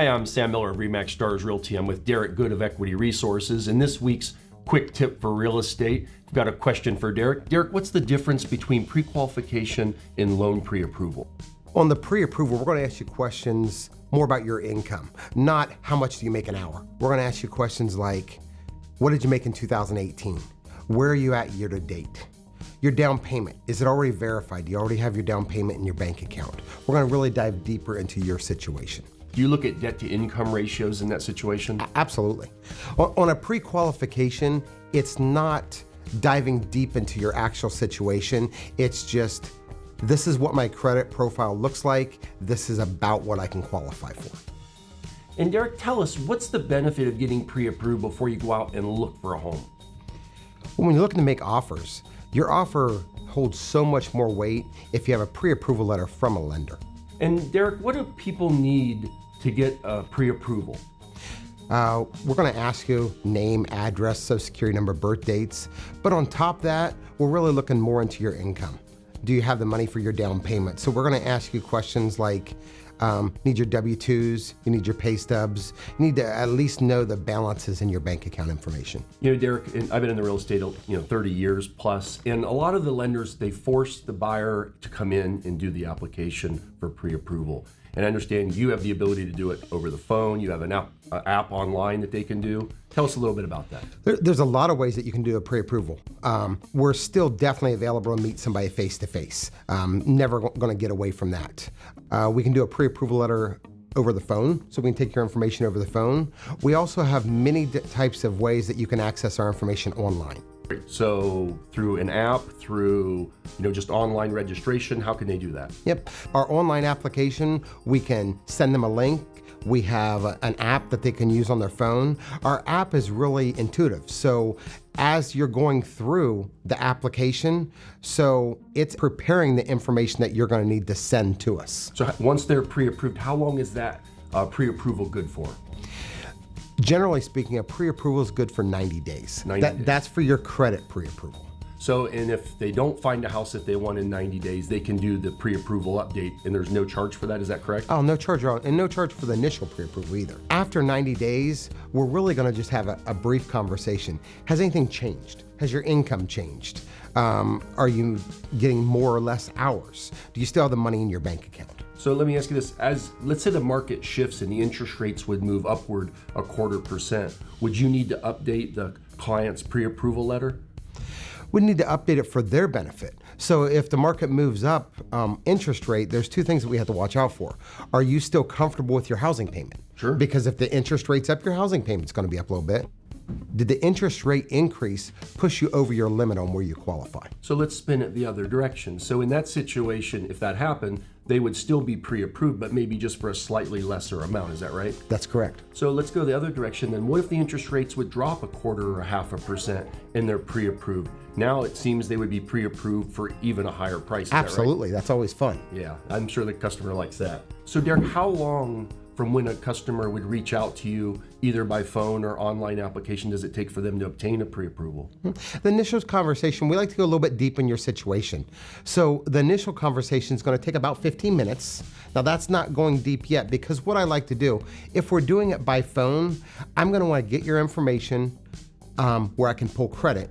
Hi, I'm Sam Miller of REMAX Stars Realty. I'm with Derek Good of Equity Resources. And this week's quick tip for real estate, we've got a question for Derek. Derek, what's the difference between pre-qualification and loan pre-approval? On the pre-approval, we're going to ask you questions more about your income, not how much do you make an hour. We're going to ask you questions like, what did you make in 2018? Where are you at year to date? Your down payment, is it already verified? Do you already have your down payment in your bank account? We're going to really dive deeper into your situation. Do you look at debt to income ratios in that situation? Absolutely. On a pre-qualification, it's not diving deep into your actual situation. It's just, this is what my credit profile looks like. This is about what I can qualify for. And Derek, tell us, what's the benefit of getting pre-approved before you go out and look for a home? When you're looking to make offers, your offer holds so much more weight if you have a pre-approval letter from a lender. And Derek, what do people need to get a pre-approval? We're going to ask you name, address, social security number, birth dates. But on top of that, we're really looking more into your income. Do you have the money for your down payment? So we're going to ask you questions like, need your W-2s, you need your pay stubs, you need to at least know the balances in your bank account information. You know, Derek, I've been in the real estate, 30 years plus, and a lot of the lenders, they force the buyer to come in and do the application for pre-approval. And I understand you have the ability to do it over the phone. You have an app online that they can do. Tell us a little bit about that. There's a lot of ways that you can do a pre-approval. We're still definitely available to meet somebody face-to-face. Never going to get away from that. We can do a pre-approval letter over the phone, so we can take your information over the phone. We also have many types of ways that you can access our information online. So through an app, through just online registration, how can they do that? Yep, our online application, we can send them a link. We have an app that they can use on their phone. Our app is really intuitive. So as you're going through the application, so it's preparing the information that you're going to need to send to us. So once they're pre-approved, how long is that pre-approval good for? Generally speaking, a pre-approval is good for 90 days. 90 days. That's for your credit pre-approval. So, and if they don't find a house that they want in 90 days, they can do the pre-approval update and there's no charge for that, is that correct? Oh, no charge, and no charge for the initial pre-approval either. After 90 days, we're really gonna just have a brief conversation. Has anything changed? Has your income changed? Are you getting more or less hours? Do you still have the money in your bank account? So let me ask you this, let's say the market shifts and the interest rates would move upward 0.25%, would you need to update the client's pre-approval letter? We need to update it for their benefit. So if the market moves up interest rate, there's two things that we have to watch out for. Are you still comfortable with your housing payment? Sure. Because if the interest rate's up, your housing payment's gonna be up a little bit. Did the interest rate increase push you over your limit on where you qualify? So let's spin it the other direction. So in that situation, if that happened, they would still be pre-approved, but maybe just for a slightly lesser amount, is that right? That's correct. So let's go the other direction then. What if the interest rates would drop 1/4 or 1/2% and they're pre-approved? Now it seems they would be pre-approved for even a higher price. Is Absolutely, that right? That's always fun. Yeah, I'm sure the customer likes that. So Derek, how long from when a customer would reach out to you, either by phone or online application, does it take for them to obtain a pre-approval? The initial conversation, we like to go a little bit deep in your situation. So the initial conversation is going to take about 15 minutes. Now that's not going deep yet, because what I like to do, if we're doing it by phone, I'm going to want to get your information where I can pull credit,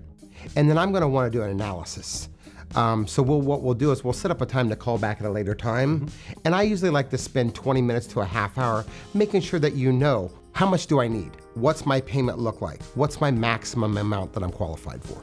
and then I'm going to want to do an analysis. So what we'll do is we'll set up a time to call back at a later time. And I usually like to spend 20 minutes to a half hour making sure that you know, how much do I need? What's my payment look like? What's my maximum amount that I'm qualified for?